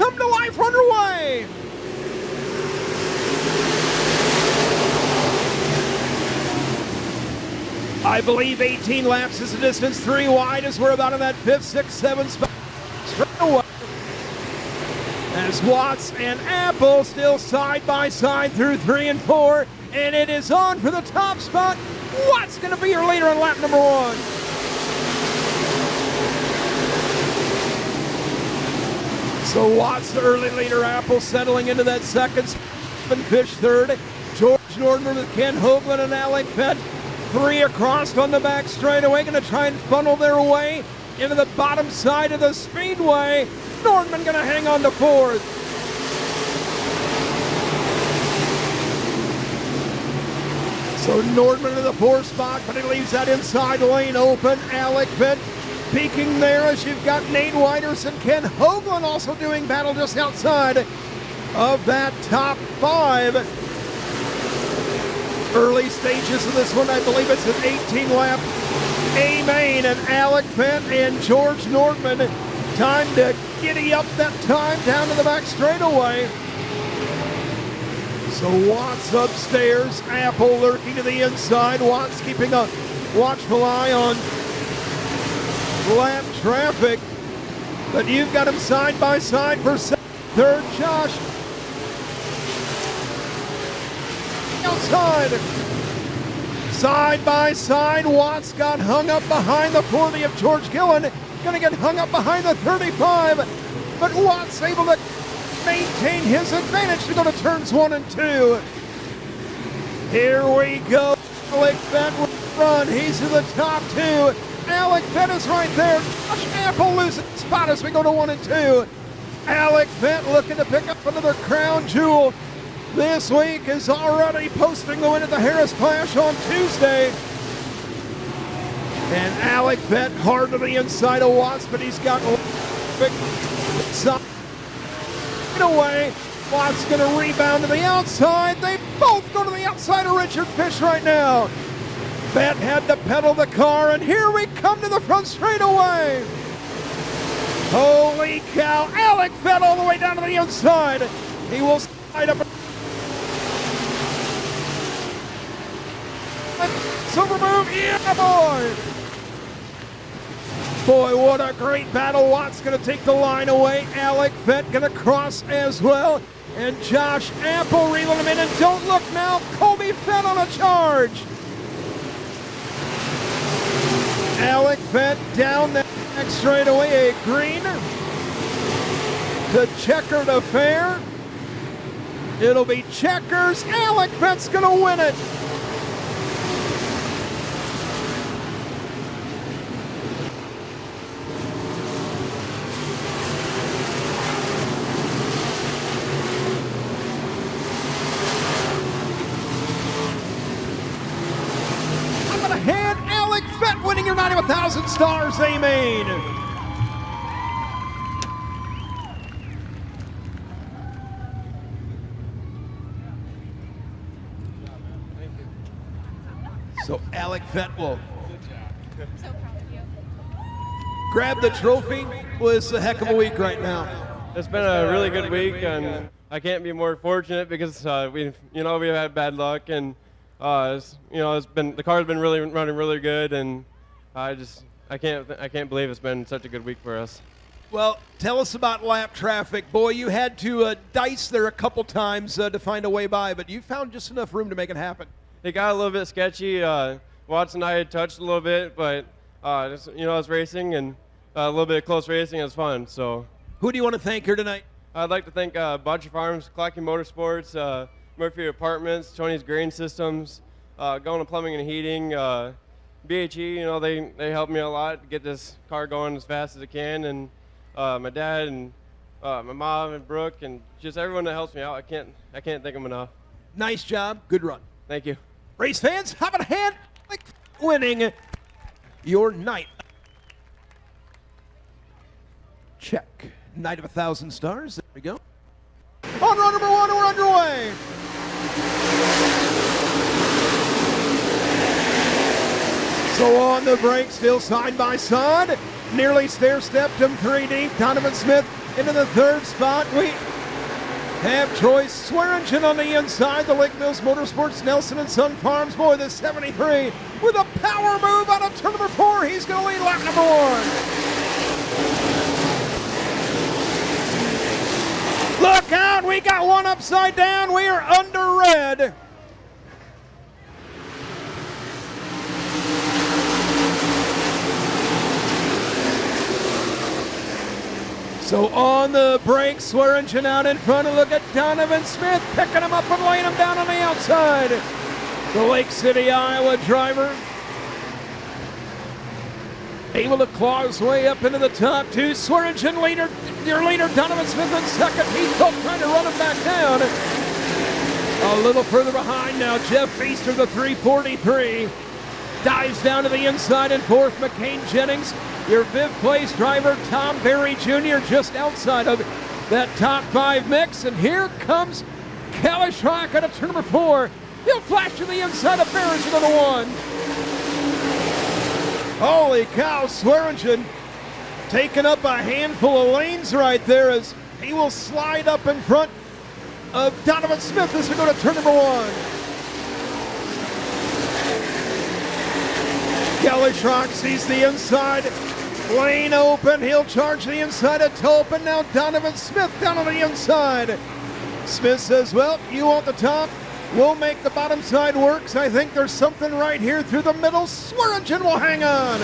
come to life, underway. I believe 18 laps is the distance, 3 wide as we're about in that 5th, 6th, 7th spot. Straight away. As Watts and Apple still side by side through 3 and 4, and it is on for the top spot. Watts going to be your leader on lap number 1. So Watts, the early leader, Apple settling into that second spot, and Fish third. George Nordman with Ken Hoagland and Alec Fett. 3 across on the back straightaway, going to try and funnel their way into the bottom side of the speedway. Nordman going to hang on to 4th. So Nordman in the 4th spot, but he leaves that inside lane open. Alec Fett peeking there as you've got Nate Whiters and Ken Hoagland also doing battle just outside of that top 5. Early stages of this one, I believe it's an 18-lap A-main, and Alec Fett and George Nordman. Time to giddy up that time down to the back straightaway. So Watts upstairs, Apple lurking to the inside. Watts keeping a watchful eye on lap traffic. But you've got him side by side for third, Josh. Outside. Side by side, Watts got hung up behind the 40 of George Gillen. Gonna get hung up behind the 35. But Watts able to maintain his advantage to go to turns 1 and 2. Here we go. Alec Fett will run. He's in the top 2. Alec Fett is right there. Josh Apple loses spot as we go to 1 and 2. Alec Fett looking to pick up another crown jewel. This week is already posting the win at the Harris Clash on Tuesday. And Alec Fett hard to the inside of Watts, but he's got big side away. Watts going to rebound to the outside. They both go to the outside of Richard Fish right now. Fett had to pedal the car, and here we come to the front straightaway. Holy cow, Alec Fett all the way down to the inside. He will slide up. Super move, yeah boy! Boy, what a great battle. Watts gonna take the line away. Alec Fett gonna cross as well. And Josh Apple reeling him in, and don't look now, Colby Fett on a charge. Alec Fett down that back straightaway, a green to checkered affair. It'll be checkers. Alec Fett's gonna win it. Alec Fett winning your 91,000 stars A-main. So Alec Fett will grab the trophy. Well, it's a heck of a week right now. It's been a really good week, and I can't be more fortunate because we've had bad luck, and the car's been really running really good, and I can't believe it's been such a good week for us. Well, tell us about lap traffic. Boy, you had to dice there a couple times to find a way by, but you found just enough room to make it happen. It got a little bit sketchy. Watts and I had touched a little bit, but it's racing, and a little bit of close racing is fun. So, who do you want to thank here tonight? I'd like to thank Butcher Farms, Clacky Motorsports, Murphy Apartments, Tony's Grain Systems, Going to Plumbing and Heating, BHE. They helped me a lot to get this car going as fast as it can, and my dad and my mom and Brooke and just everyone that helps me out. I can't thank them enough. Nice job. Good run. Thank you. Race fans, how about a hand like winning your night? Check. Night of 1,000 stars. There we go. On run number 1, we're underway. So on the break, still side by side. Nearly stair-stepped him 3 deep. Donovan Smith Into the third spot, we have Troy Swearingen on the inside. The Lake Mills Motorsports Nelson and Son Farms boy, the 73, with a power move out of turn number 4. He's going to lead lap number 1. Look out, we got one upside down. We are under red. So on the brakes, Swearingen out in front, and look at Donovan Smith picking him up and laying him down on the outside. The Lake City, Iowa driver able to claw his way up into the top 2. Swearingen your leader Donovan Smith in second. He's trying to run him back down. A little further behind now, Jeff Feaster, the 343. Dives down to the inside in fourth. McCain Jennings, your 5th place driver, Tom Berry Jr., just outside of that top 5 mix. And here comes Kelly Schrock out of turn number 4. He'll flash to the inside of Barris into the 1. Holy cow, Swearingen taking up a handful of lanes right there as he will slide up in front of Donovan Smith as we go to turn number 1. Kelly Schrock sees the inside lane open. He'll charge the inside of Tolpin. Now Donovan Smith down on the inside. Smith says, well, you want the top? We'll make the bottom side work. So I think there's something right here through the middle. Swearingen will hang on.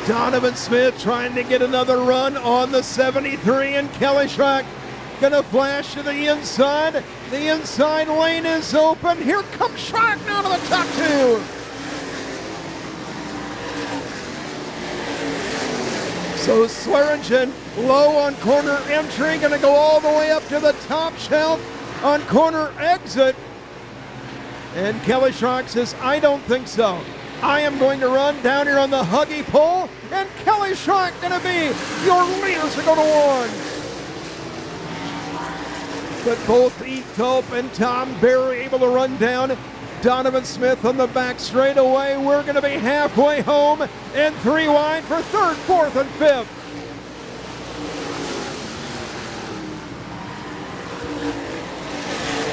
Donovan Smith trying to get another run on the 73, and Kelly Schrock gonna flash to the inside. The inside lane is open. Here comes Schrock now to the top 2. So Swearingen low on corner entry, gonna go all the way up to the top shelf on corner exit. And Kelly Schrock says, I don't think so. I am going to run down here on the huggy pole, and Kelly Schrock going to be your leaders to go to 1. But both Heath Tulp and Tom Berry able to run down Donovan Smith on the back straightaway. We're going to be halfway home and 3 wide for 3rd, 4th, and 5th.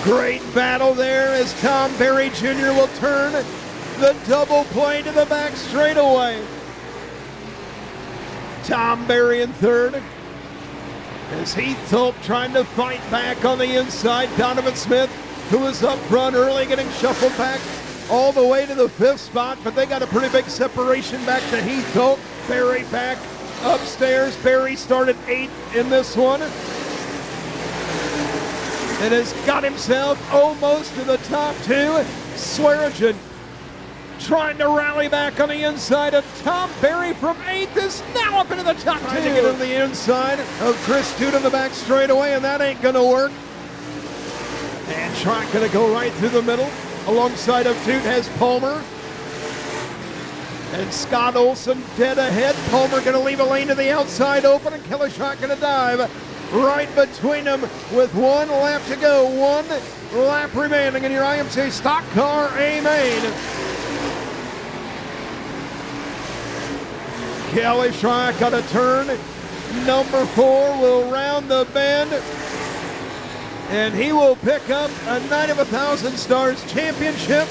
Great battle there as Tom Berry Jr. will turn the double play to the back straightaway. Tom Berry in 3rd. As Heath Tulp trying to fight back on the inside. Donovan Smith, who was up front early, getting shuffled back all the way to the 5th spot, but they got a pretty big separation back to Heath Tulp. Berry back upstairs. Berry started 8th in this one and has got himself almost to the top 2. Swearingen trying to rally back on the inside of Tom Berry from 8th is now up into the top 2. Trying to get on the inside of Chris Toot on the back straightaway, and that ain't gonna work. And Schrock gonna go right through the middle. Alongside of Toot has Palmer. And Scott Olson dead ahead. Palmer gonna leave a lane to the outside open, and Kelly Schrock gonna dive right between them with 1 lap to go. 1 lap remaining in your IMCA Stock Car A main. Kelly Schrock got a turn. Number 4 will round the bend, and he will pick up a Night of 1,000 Stars championship.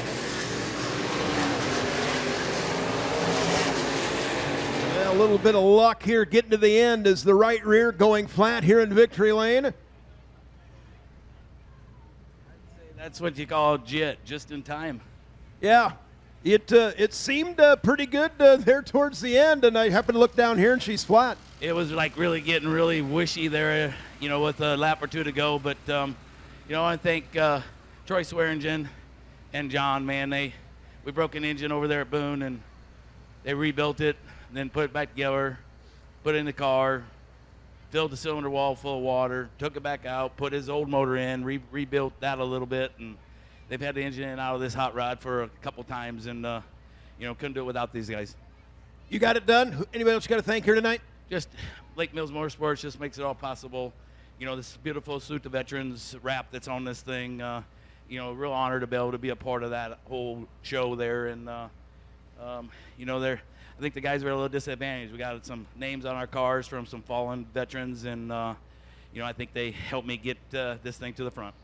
Well, a little bit of luck here getting to the end as the right rear going flat here in victory lane. I'd say that's what you call JIT, just in time. Yeah. It seemed pretty good there towards the end, and I happened to look down here and she's flat. It was like really getting really wishy there, with a lap or 2 to go. But, I think Troy Swearingen and John, man, we broke an engine over there at Boone, and they rebuilt it, and then put it back together, put it in the car, filled the cylinder wall full of water, took it back out, put his old motor in, rebuilt that a little bit, and they've had the engine in and out of this hot rod for a couple times, and couldn't do it without these guys. You got it done. Anybody else you got to thank here tonight? Just Lake Mills Motorsports just makes it all possible. This beautiful Salute to Veterans wrap that's on this thing. real honor to be able to be a part of that whole show there. And, I think the guys are a little disadvantaged. We got some names on our cars from some fallen veterans, and, I think they helped me get this thing to the front.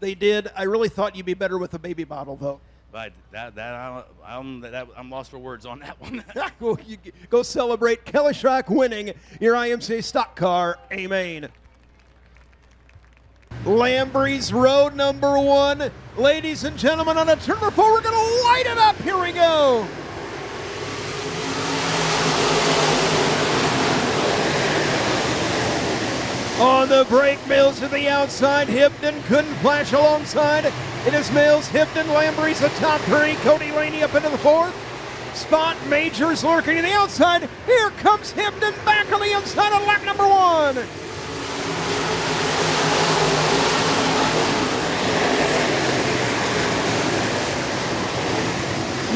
They did. I really thought you'd be better with a baby bottle, though. But I'm lost for words on that one. Well, you go celebrate Kelly Schrock winning your IMCA stock car, Amen. Lambrey's Road number 1. Ladies and gentlemen, on a turn number 4, we're going to light it up. Here we go. On the brake, Mills to the outside. Hibden couldn't flash alongside. It is Mills, Hibden, Lambrey's the top 3. Cody Laney up into the 4th spot. Majors lurking to the outside. Here comes Hibden back on the inside on lap number 1.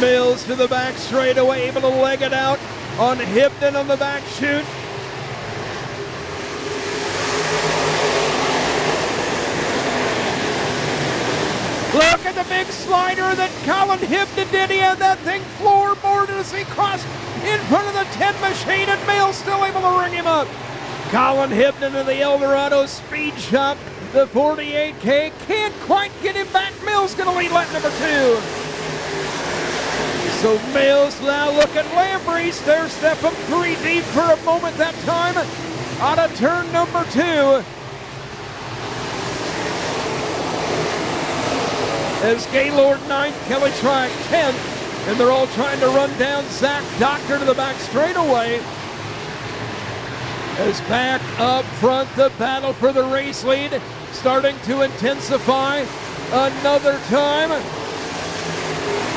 Mills to the back straightaway, able to leg it out on Hibden on the back chute. Look at the big slider that Colin Hibden did. He had that thing floorboarded as he crossed in front of the 10 machine, and Mills still able to ring him up. Colin Hibden of the Eldorado Speed Shop, the 48K, can't quite get him back. Mills going to lead lap number 2. So Mills now look at Lambrey, stair step him 3 deep for a moment that time out of turn number 2. As Gaylord 9th, Kelly Schrock 10th, and they're all trying to run down Zach Doctor to the back straightaway. As back up front, the battle for the race lead starting to intensify another time.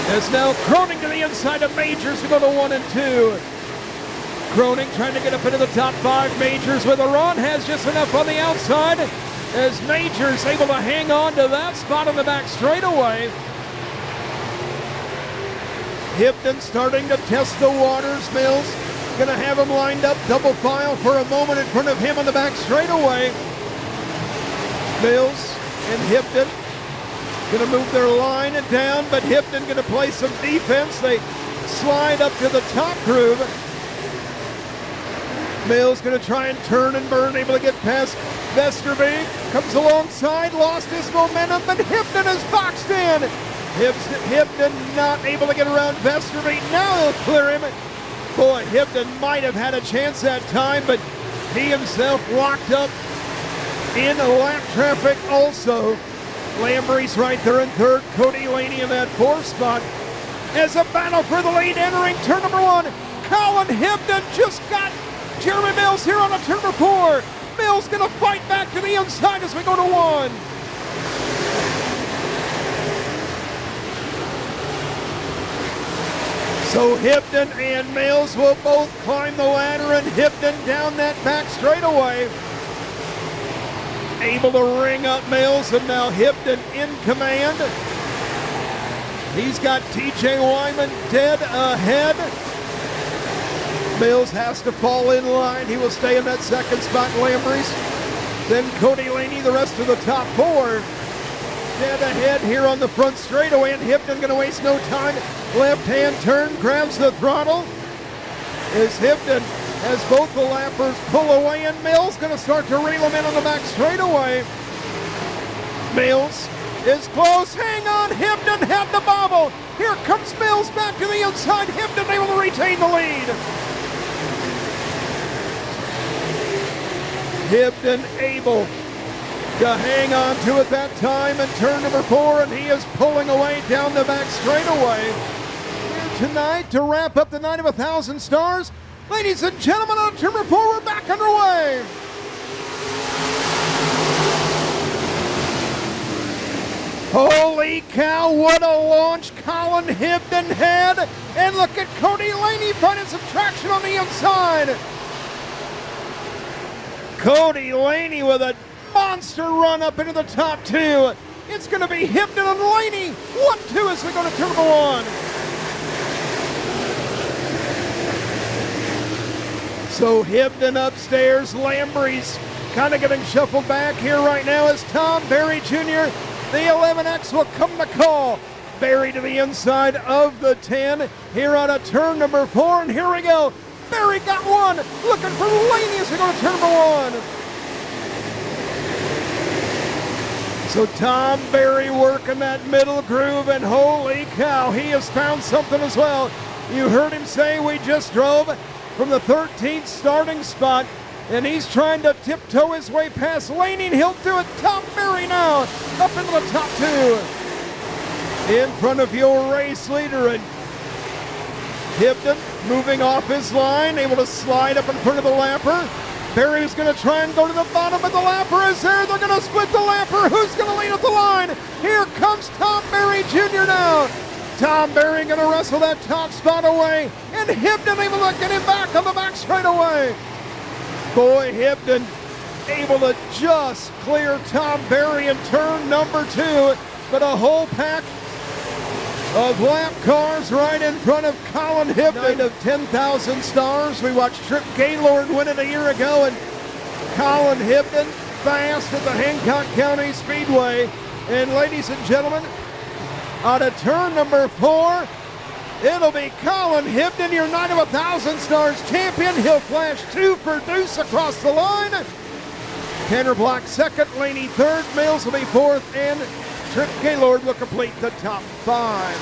As now Croning to the inside of Majors to go to 1 and 2. Croning trying to get up into the top 5. Majors with a run, has just enough on the outside. As Majors able to hang on to that spot on the back straightaway. Hibden starting to test the waters. Mills going to have him lined up double file for a moment in front of him on the back straightaway. Mills and Hibden going to move their line down, but Hibden going to play some defense. They slide up to the top groove. Mills going to try and turn and burn, able to get past Vesterby. Comes alongside, lost his momentum, but Hibden is boxed in. Hibden not able to get around Vesterby. Now he'll clear him. Boy, Hibden might have had a chance that time, but he himself locked up in lap traffic also. Lambrey's right there in 3rd. Cody Laney in that 4th spot. As a battle for the lead entering turn number 1. Colin Hibden just got Jeremy Mills here on a turn number 4. Mills going to fight back to the inside as we go to 1. So Hibden and Mills will both climb the ladder, and Hibden down that back straightaway. Able to ring up Mills, and now Hibden in command. He's got TJ Wyman dead ahead. Mills has to fall in line. He will stay in that 2nd spot, Lambrey's. Then Cody Laney, the rest of the top 4. Dead ahead here on the front straightaway, and Hibden going to waste no time. Left-hand turn, grabs the throttle. As Hibden has both the lappers pull away, and Mills going to start to reel him in on the back straightaway. Mills is close. Hang on, Hibden had the bobble. Here comes Mills back to the inside. Hibden able to retain the lead. Hibden able to hang on to it that time in turn number 4, and he is pulling away down the back straightaway. Here tonight to wrap up the night of 1,000 stars. Ladies and gentlemen, on turn number 4, we're back underway. Holy cow, what a launch Colin Hibden had. And look at Cody Laney finding some traction on the inside. Cody Laney with a monster run up into the top 2. It's going to be Hibden and Laney. 1-2 as we go to turn number 1. So Hibden upstairs. Lambrey's kind of getting shuffled back here right now as Tom Berry Jr. The 11X will come to call. Barry to the inside of the 10 here on a turn number 4, and here we go. Barry got one, looking for Laney as we go to turn number 1. So Tom Barry working that middle groove, and holy cow, he has found something as well. You heard him say we just drove from the 13th starting spot, and he's trying to tiptoe his way past Laney, and he'll do it. Tom Barry now up into the top 2. In front of your race leader, and Hibden moving off his line, able to slide up in front of the lapper. Barry's going to try and go to the bottom, but the lapper is there. They're going to split the lapper. Who's going to lead at the line? Here comes Tom Barry Jr. now. Tom Barry going to wrestle that top spot away, and Hibden able to get him back on the back straightaway. Boy, Hibden able to just clear Tom Barry in turn number 2, but a whole pack of lap cars right in front of Colin Hibden of 10,000 stars. We watched Trip Gaylord win it a year ago, and Colin Hibden fast at the Hancock County Speedway. And ladies and gentlemen, out of turn number 4, it'll be Colin Hibden, your 9 of 1,000 stars champion. He'll flash 2 for Deuce across the line. Tanner Black second, Laney third, Mills will be fourth, and Trip Gaylord will complete the top 5.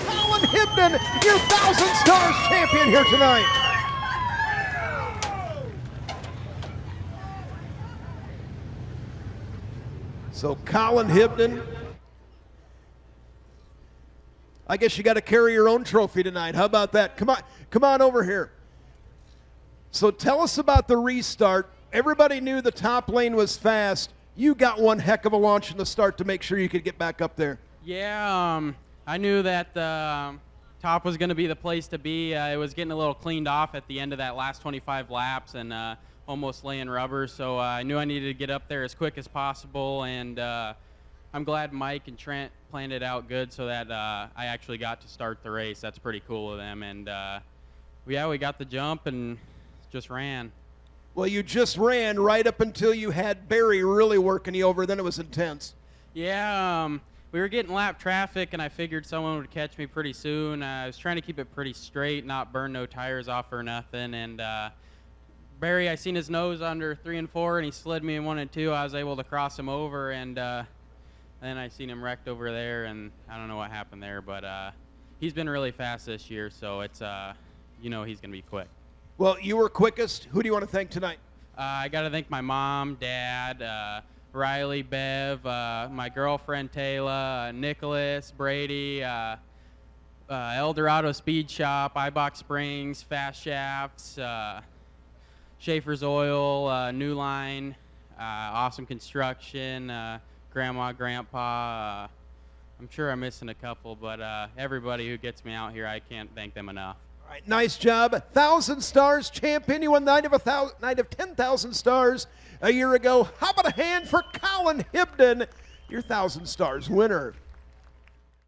Colin Hibden, your 1,000 stars champion here tonight. So Colin Hibden, I guess you got to carry your own trophy tonight. How about that? Come on over here. So tell us about the restart. Everybody knew the top lane was fast. You got one heck of a launch in the start to make sure you could get back up there. Yeah, I knew that top was going to be the place to be. It was getting a little cleaned off at the end of that last 25 laps and almost laying rubber, so I knew I needed to get up there as quick as possible, and I'm glad Mike and Trent planned it out good so that I actually got to start the race. That's pretty cool of them, and yeah, we got the jump and just ran. Well, you just ran right up until you had Barry really working you over. Then it was intense. Yeah, we were getting lap traffic, and I figured someone would catch me pretty soon. I was trying to keep it pretty straight, not burn no tires off or nothing. And Barry, I seen his nose under 3 and 4, and he slid me in 1 and 2. I was able to cross him over, and then I seen him wrecked over there, and I don't know what happened there. But he's been really fast this year, so it's he's going to be quick. Well, you were quickest. Who do you want to thank tonight? I got to thank my mom, Dad, Riley, Bev, my girlfriend, Taylor, Nicholas, Brady, Eldorado Speed Shop, iBox Springs, Fast Shafts, Schaefer's Oil, New Line, Awesome Construction, Grandma, Grandpa. I'm sure I'm missing a couple, but everybody who gets me out here, I can't thank them enough. All right, nice job. 1,000 stars champion. You won 9 of 10,000 stars a year ago. How about a hand for Colin Hibden, your 1,000 stars winner?